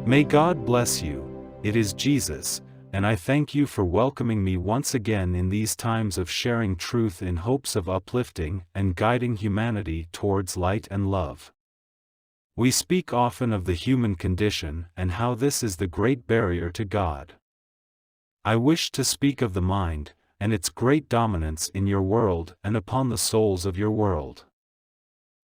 May God bless you. It is Jesus, and I thank you for welcoming me once again in these times of sharing truth in hopes of uplifting and guiding humanity towards light and love. We speak often of the human condition and how this is the great barrier to God. I wish to speak of the mind, and its great dominance in your world and upon the souls of your world.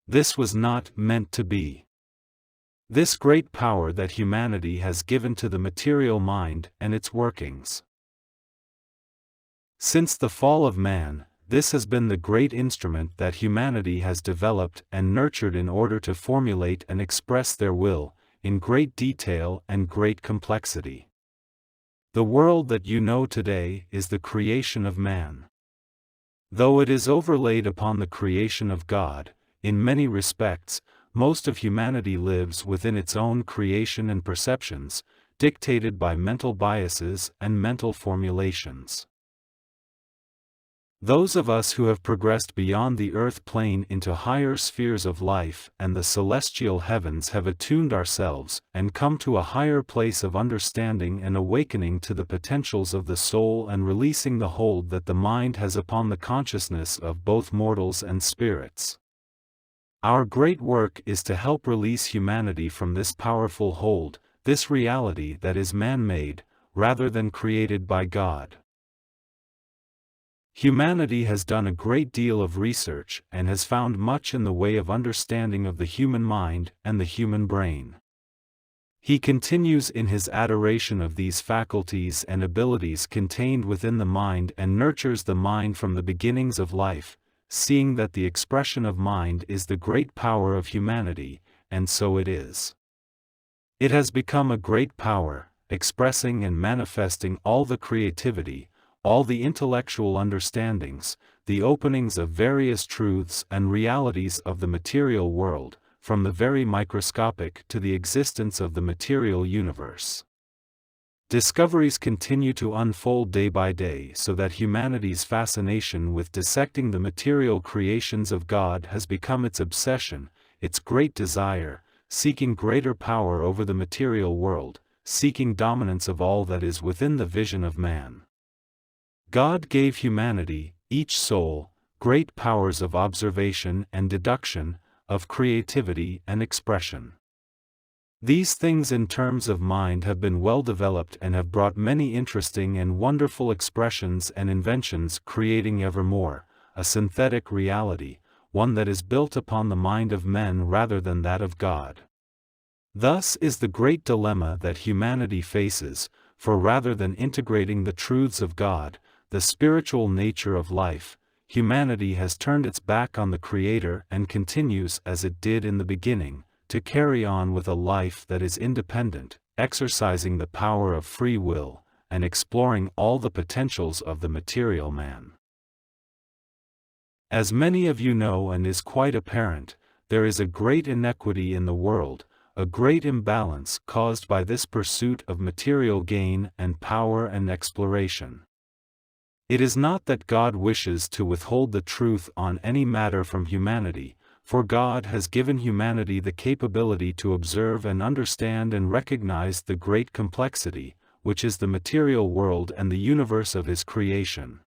This was not meant to be. This great power that humanity has given to the material mind and its workings. Since the fall of man, this has been the great instrument that humanity has developed and nurtured in order to formulate and express their will, in great detail and great complexity. The world that you know today is the creation of man. Though it is overlaid upon the creation of God, in many respects, most of humanity lives within its own creation and perceptions, dictated by mental biases and mental formulations. Those of us who have progressed beyond the earth plane into higher spheres of life and the celestial heavens have attuned ourselves and come to a higher place of understanding and awakening to the potentials of the soul and releasing the hold that the mind has upon the consciousness of both mortals and spirits. Our great work is to help release humanity from this powerful hold, this reality that is man-made, rather than created by God. Humanity has done a great deal of research and has found much in the way of understanding of the human mind and the human brain. He continues in his adoration of these faculties and abilities contained within the mind and nurtures the mind from the beginnings of life, seeing that the expression of mind is the great power of humanity, and so it is. It has become a great power, expressing and manifesting all the creativity, all the intellectual understandings, the openings of various truths and realities of the material world, from the very microscopic to the existence of the material universe. Discoveries continue to unfold day by day so that humanity's fascination with dissecting the material creations of God has become its obsession, its great desire, seeking greater power over the material world, seeking dominance of all that is within the vision of man. God gave humanity, each soul, great powers of observation and deduction, of creativity and expression. These things in terms of mind have been well developed and have brought many interesting and wonderful expressions and inventions, creating evermore a synthetic reality, one that is built upon the mind of men rather than that of God. Thus is the great dilemma that humanity faces, for rather than integrating the truths of God, the spiritual nature of life, humanity has turned its back on the Creator and continues as it did in the beginning, to carry on with a life that is independent, exercising the power of free will, and exploring all the potentials of the material man. As many of you know and is quite apparent, there is a great inequity in the world, a great imbalance caused by this pursuit of material gain and power and exploration. It is not that God wishes to withhold the truth on any matter from humanity, for God has given humanity the capability to observe and understand and recognize the great complexity, which is the material world and the universe of His creation.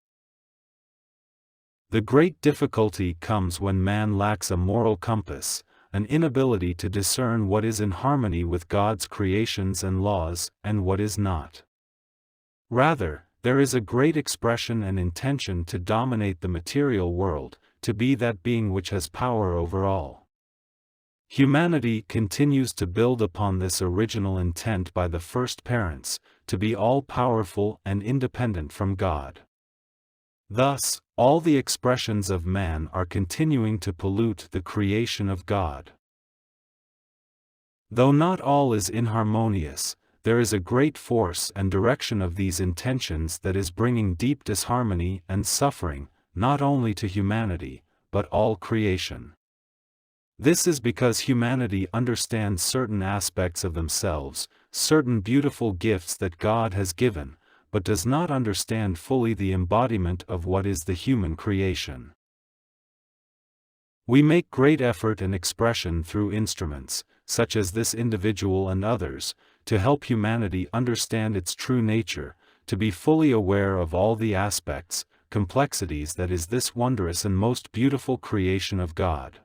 The great difficulty comes when man lacks a moral compass, an inability to discern what is in harmony with God's creations and laws, and what is not. Rather, there is a great expression and intention to dominate the material world, to be that being which has power over all. Humanity continues to build upon this original intent by the first parents, to be all-powerful and independent from God. Thus, all the expressions of man are continuing to pollute the creation of God. Though not all is inharmonious, there is a great force and direction of these intentions that is bringing deep disharmony and suffering, not only to humanity, but all creation. This is because humanity understands certain aspects of themselves, certain beautiful gifts that God has given, but does not understand fully the embodiment of what is the human creation. We make great effort and expression through instruments, such as this individual and others, to help humanity understand its true nature, to be fully aware of all the aspects, complexities that is this wondrous and most beautiful creation of God.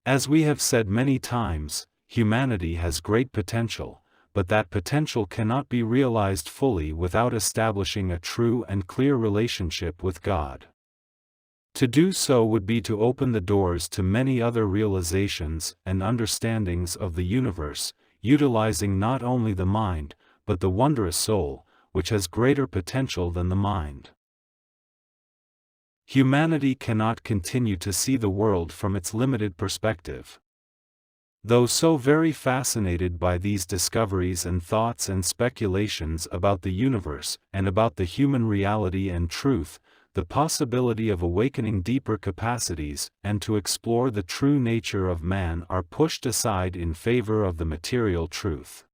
As we have said many times, humanity has great potential, but that potential cannot be realized fully without establishing a true and clear relationship with God. To do so would be to open the doors to many other realizations and understandings of the universe, utilizing not only the mind, but the wondrous soul, which has greater potential than the mind. Humanity cannot continue to see the world from its limited perspective. Though so very fascinated by these discoveries and thoughts and speculations about the universe and about the human reality and truth, the possibility of awakening deeper capacities and to explore the true nature of man are pushed aside in favor of the material truth.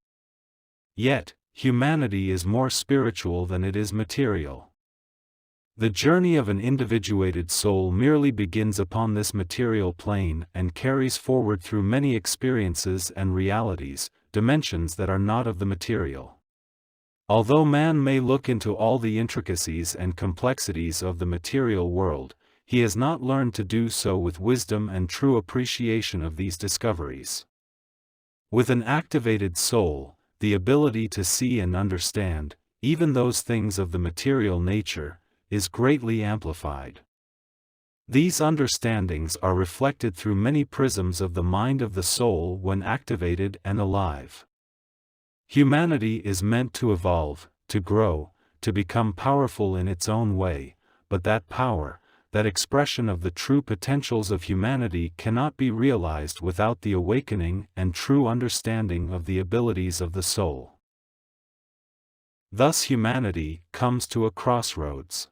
Yet, humanity is more spiritual than it is material. The journey of an individuated soul merely begins upon this material plane and carries forward through many experiences and realities, dimensions that are not of the material. Although man may look into all the intricacies and complexities of the material world, he has not learned to do so with wisdom and true appreciation of these discoveries. With an activated soul, the ability to see and understand, even those things of the material nature, is greatly amplified. These understandings are reflected through many prisms of the mind of the soul when activated and alive. Humanity is meant to evolve, to grow, to become powerful in its own way, but that power, that expression of the true potentials of humanity cannot be realized without the awakening and true understanding of the abilities of the soul. Thus humanity comes to a crossroads.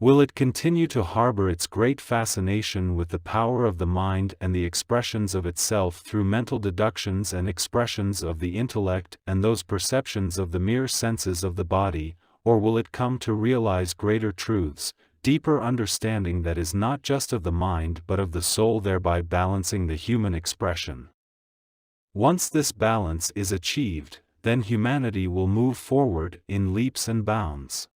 Will it continue to harbor its great fascination with the power of the mind and the expressions of itself through mental deductions and expressions of the intellect and those perceptions of the mere senses of the body, or will it come to realize greater truths, deeper understanding that is not just of the mind but of the soul, thereby balancing the human expression? Once this balance is achieved, then humanity will move forward in leaps and bounds.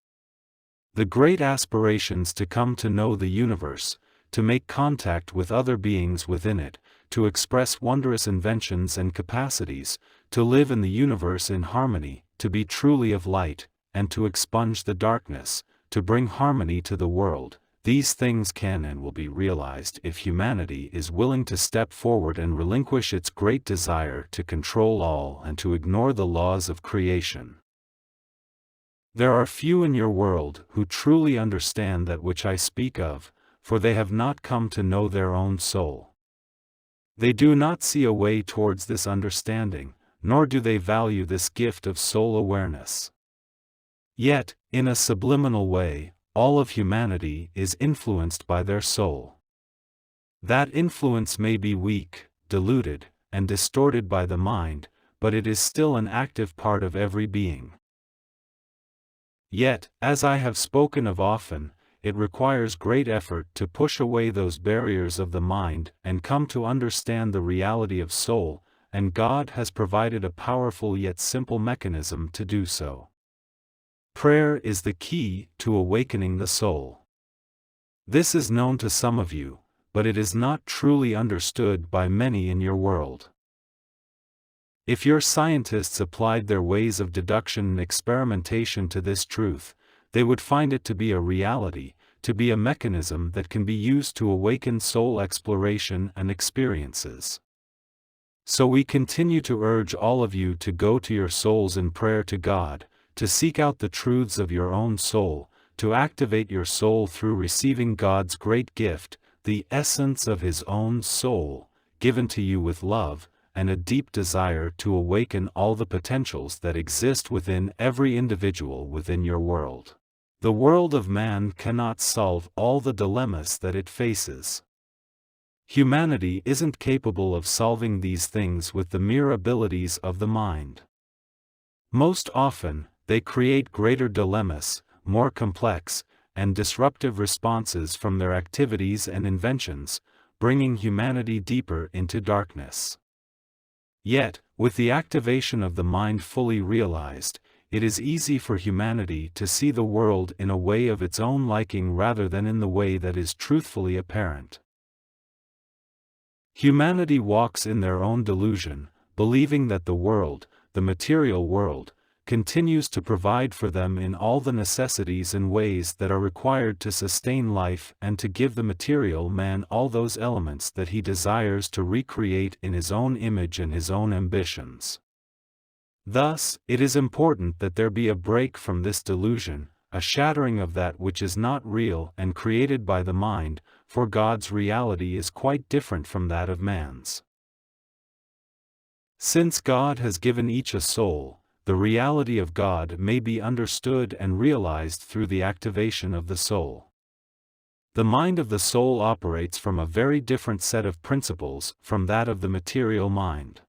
The great aspirations to come to know the universe, to make contact with other beings within it, to express wondrous inventions and capacities, to live in the universe in harmony, to be truly of light, and to expunge the darkness, to bring harmony to the world, these things can and will be realized if humanity is willing to step forward and relinquish its great desire to control all and to ignore the laws of creation. There are few in your world who truly understand that which I speak of, for they have not come to know their own soul. They do not see a way towards this understanding, nor do they value this gift of soul awareness. Yet, in a subliminal way, all of humanity is influenced by their soul. That influence may be weak, diluted, and distorted by the mind, but it is still an active part of every being. Yet, as I have spoken of often, it requires great effort to push away those barriers of the mind and come to understand the reality of soul, and God has provided a powerful yet simple mechanism to do so. Prayer is the key to awakening the soul. This is known to some of you, but it is not truly understood by many in your world. If your scientists applied their ways of deduction and experimentation to this truth, they would find it to be a reality, to be a mechanism that can be used to awaken soul exploration and experiences. So we continue to urge all of you to go to your souls in prayer to God, to seek out the truths of your own soul, to activate your soul through receiving God's great gift, the essence of His own soul, given to you with love, and a deep desire to awaken all the potentials that exist within every individual within your world. The world of man cannot solve all the dilemmas that it faces. Humanity isn't capable of solving these things with the mere abilities of the mind. Most often, they create greater dilemmas, more complex, and disruptive responses from their activities and inventions, bringing humanity deeper into darkness. Yet, With the activation of the mind fully realized, it is easy for humanity to see the world in a way of its own liking rather than in the way that is truthfully apparent. Humanity walks in their own delusion, believing that the world, the material world, continues to provide for them in all the necessities and ways that are required to sustain life and to give the material man all those elements that he desires to recreate in his own image and his own ambitions. Thus, it is important that there be a break from this delusion, a shattering of that which is not real and created by the mind, for God's reality is quite different from that of man's. Since God has given each a soul, the reality of God may be understood and realized through the activation of the soul. The mind of the soul operates from a very different set of principles from that of the material mind.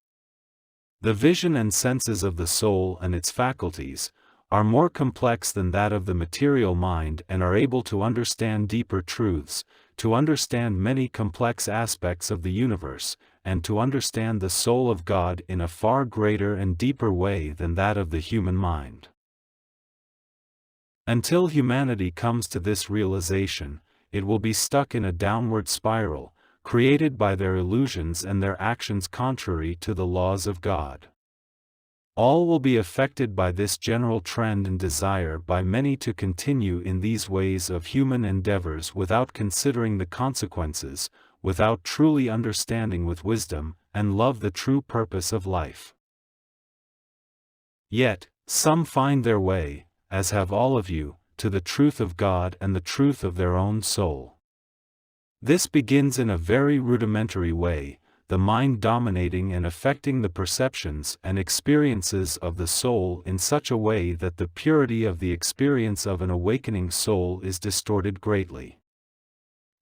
The vision and senses of the soul and its faculties are more complex than that of the material mind and are able to understand deeper truths, to understand many complex aspects of the universe, and to understand the soul of God in a far greater and deeper way than that of the human mind. Until humanity comes to this realization, it will be stuck in a downward spiral, created by their illusions and their actions contrary to the laws of God. All will be affected by this general trend and desire by many to continue in these ways of human endeavors without considering the consequences, without truly understanding with wisdom and love the true purpose of life. Yet, some find their way, as have all of you, to the truth of God and the truth of their own soul. This begins in a very rudimentary way, the mind dominating and affecting the perceptions and experiences of the soul in such a way that the purity of the experience of an awakening soul is distorted greatly.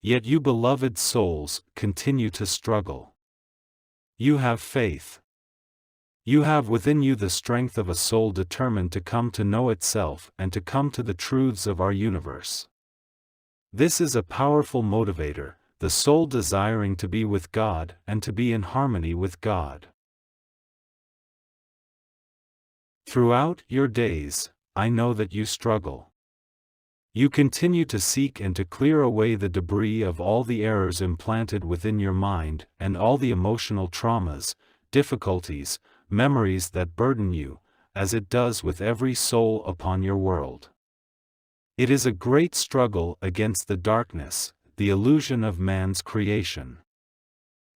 Yet you beloved souls continue to struggle. You have faith. You have within you the strength of a soul determined to come to know itself and to come to the truths of our universe. This is a powerful motivator, the soul desiring to be with God and to be in harmony with God. Throughout your days, I know that you struggle. You continue to seek and to clear away the debris of all the errors implanted within your mind and all the emotional traumas, difficulties, memories that burden you, as it does with every soul upon your world. It is a great struggle against the darkness, the illusion of man's creation.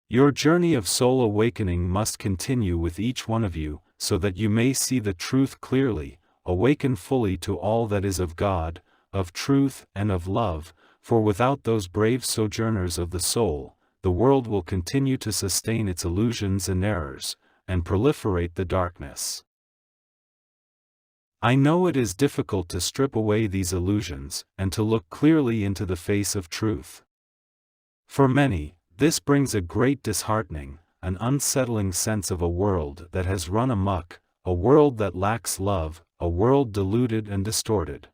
Your journey of soul awakening must continue with each one of you, so that you may see the truth clearly, awaken fully to all that is of God, of truth and of love, for without those brave sojourners of the soul, the world will continue to sustain its illusions and errors, and proliferate the darkness. I know it is difficult to strip away these illusions, and to look clearly into the face of truth. For many, this brings a great disheartening, an unsettling sense of a world that has run amok, a world that lacks love, a world deluded and distorted.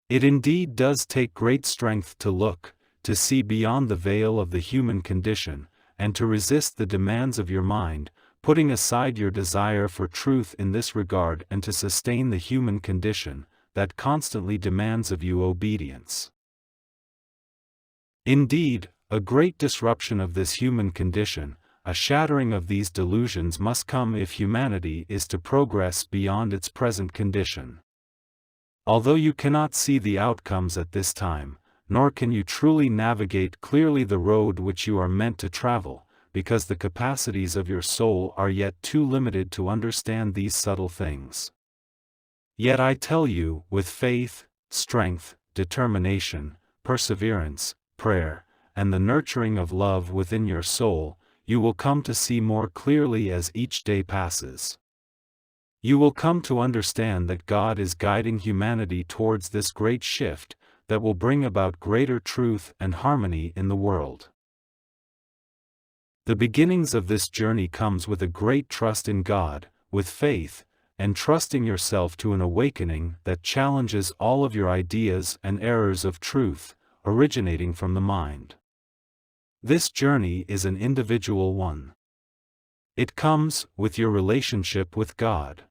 It indeed does take great strength to look, to see beyond the veil of the human condition, and to resist the demands of your mind, putting aside your desire for truth in this regard and to sustain the human condition, that constantly demands of you obedience. Indeed, a great disruption of this human condition, a shattering of these delusions must come if humanity is to progress beyond its present condition. Although you cannot see the outcomes at this time, nor can you truly navigate clearly the road which you are meant to travel, because the capacities of your soul are yet too limited to understand these subtle things. Yet I tell you, with faith, strength, determination, perseverance, prayer, and the nurturing of love within your soul, you will come to see more clearly as each day passes. You will come to understand that God is guiding humanity towards this great shift, that will bring about greater truth and harmony in the world. The beginnings of this journey comes with a great trust in God, with faith, and trusting yourself to an awakening that challenges all of your ideas and errors of truth, originating from the mind. This journey is an individual one. It comes with your relationship with God.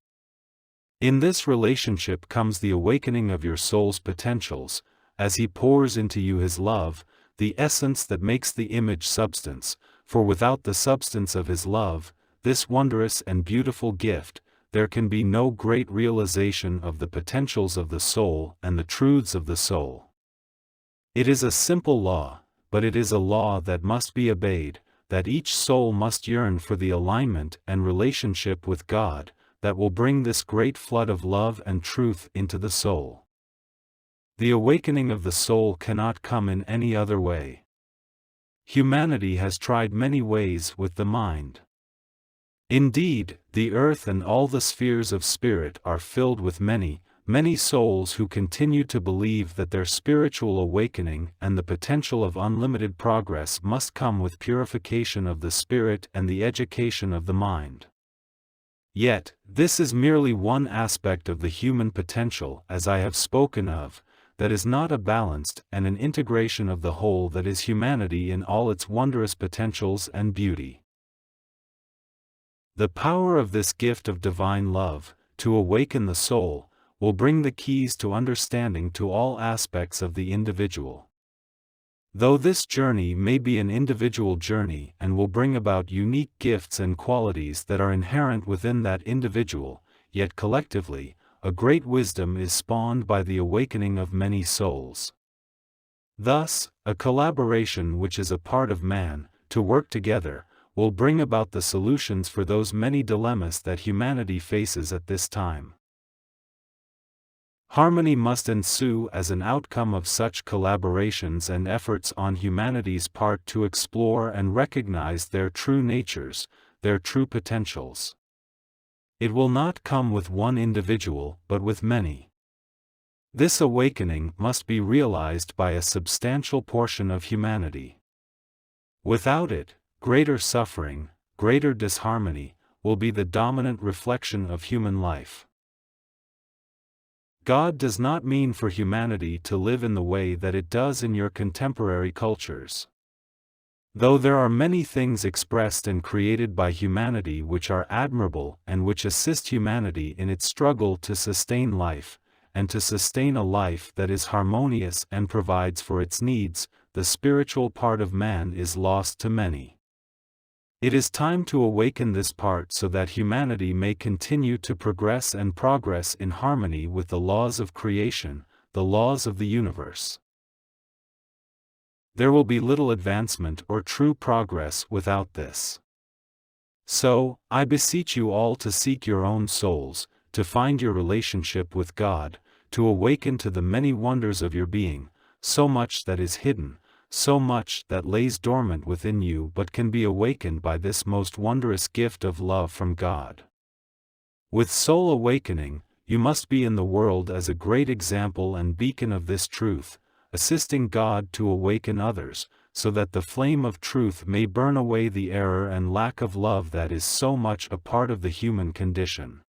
In this relationship comes the awakening of your soul's potentials, as He pours into you His love, the essence that makes the image substance, for without the substance of His love, this wondrous and beautiful gift, there can be no great realization of the potentials of the soul and the truths of the soul. It is a simple law, but it is a law that must be obeyed, that each soul must yearn for the alignment and relationship with God, that will bring this great flood of love and truth into the soul. The awakening of the soul cannot come in any other way. Humanity has tried many ways with the mind. Indeed, the earth and all the spheres of spirit are filled with many, many souls who continue to believe that their spiritual awakening and the potential of unlimited progress must come with purification of the spirit and the education of the mind. Yet, this is merely one aspect of the human potential, as I have spoken of, that is not a balanced and an integration of the whole that is humanity in all its wondrous potentials and beauty. The power of this gift of divine love, to awaken the soul, will bring the keys to understanding to all aspects of the individual. Though this journey may be an individual journey and will bring about unique gifts and qualities that are inherent within that individual, yet collectively, a great wisdom is spawned by the awakening of many souls. Thus, a collaboration which is a part of man, to work together, will bring about the solutions for those many dilemmas that humanity faces at this time. Harmony must ensue as an outcome of such collaborations and efforts on humanity's part to explore and recognize their true natures, their true potentials. It will not come with one individual, but with many. This awakening must be realized by a substantial portion of humanity. Without it, greater suffering, greater disharmony, will be the dominant reflection of human life. God does not mean for humanity to live in the way that it does in your contemporary cultures. Though there are many things expressed and created by humanity which are admirable and which assist humanity in its struggle to sustain life, and to sustain a life that is harmonious and provides for its needs, the spiritual part of man is lost to many. It is time to awaken this part so that humanity may continue to progress in harmony with the laws of creation, the laws of the universe. There will be little advancement or true progress without this. So, I beseech you all to seek your own souls, to find your relationship with God, to awaken to the many wonders of your being, so much that is hidden, so much that lays dormant within you but can be awakened by this most wondrous gift of love from God. With soul awakening, you must be in the world as a great example and beacon of this truth, assisting God to awaken others, so that the flame of truth may burn away the error and lack of love that is so much a part of the human condition.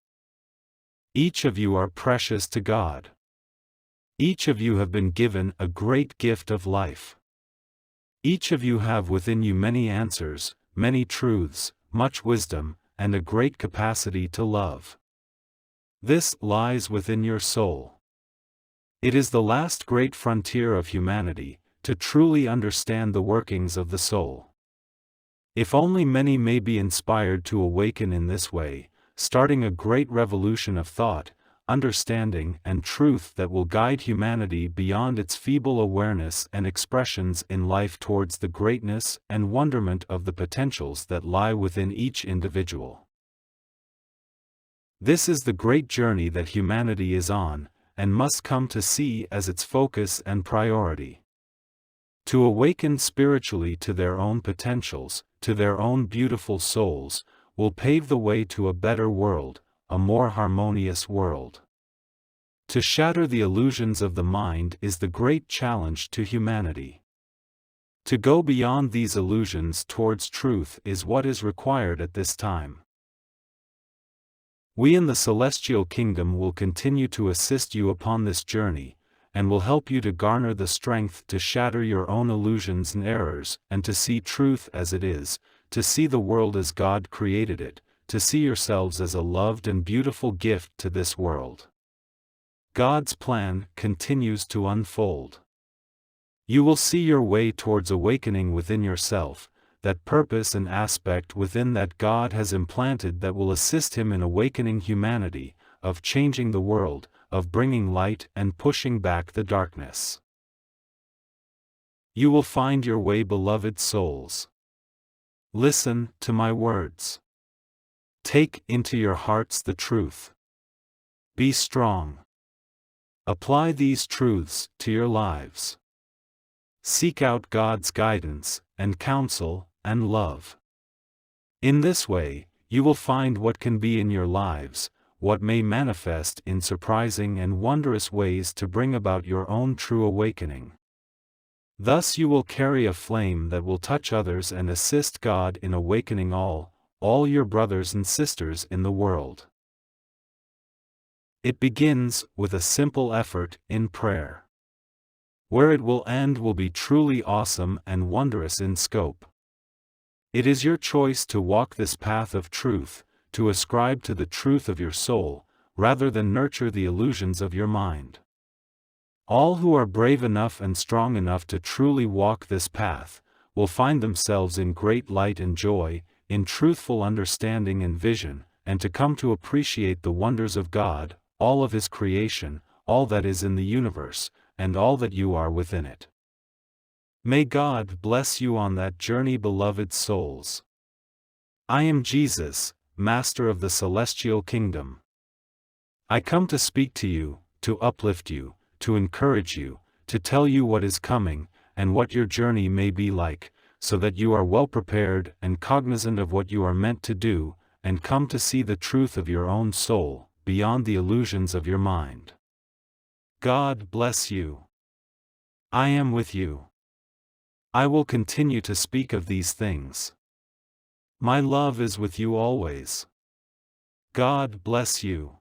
Each of you are precious to God. Each of you have been given a great gift of life. Each of you have within you many answers, many truths, much wisdom, and a great capacity to love. This lies within your soul. It is the last great frontier of humanity, to truly understand the workings of the soul. If only many may be inspired to awaken in this way, starting a great revolution of thought, understanding and truth that will guide humanity beyond its feeble awareness and expressions in life towards the greatness and wonderment of the potentials that lie within each individual. This is the great journey that humanity is on, and must come to see as its focus and priority. To awaken spiritually to their own potentials, to their own beautiful souls, will pave the way to a better world, a more harmonious world. To shatter the illusions of the mind is the great challenge to humanity. To go beyond these illusions towards truth is what is required at this time. We in the celestial kingdom will continue to assist you upon this journey, and will help you to garner the strength to shatter your own illusions and errors, and to see truth as it is, to see the world as God created it, to see yourselves as a loved and beautiful gift to this world. God's plan continues to unfold. You will see your way towards awakening within yourself, that purpose and aspect within that God has implanted that will assist Him in awakening humanity, of changing the world, of bringing light and pushing back the darkness. You will find your way, beloved souls. Listen to my words. Take into your hearts the truth. Be strong. Apply these truths to your lives. Seek out God's guidance, and counsel, and love. In this way, you will find what can be in your lives, what may manifest in surprising and wondrous ways to bring about your own true awakening. Thus you will carry a flame that will touch others and assist God in awakening all your brothers and sisters in the world. It begins with a simple effort in prayer. Where it will end will be truly awesome and wondrous in scope. It is your choice to walk this path of truth, to ascribe to the truth of your soul, rather than nurture the illusions of your mind. All who are brave enough and strong enough to truly walk this path, will find themselves in great light and joy, in truthful understanding and vision, and to come to appreciate the wonders of God, all of His creation, all that is in the universe, and all that you are within it. May God bless you on that journey, beloved souls. I am Jesus, Master of the Celestial Kingdom. I come to speak to you, to uplift you, to encourage you, to tell you what is coming, and what your journey may be like, so that you are well prepared and cognizant of what you are meant to do, and come to see the truth of your own soul, beyond the illusions of your mind. God bless you. I am with you. I will continue to speak of these things. My love is with you always. God bless you.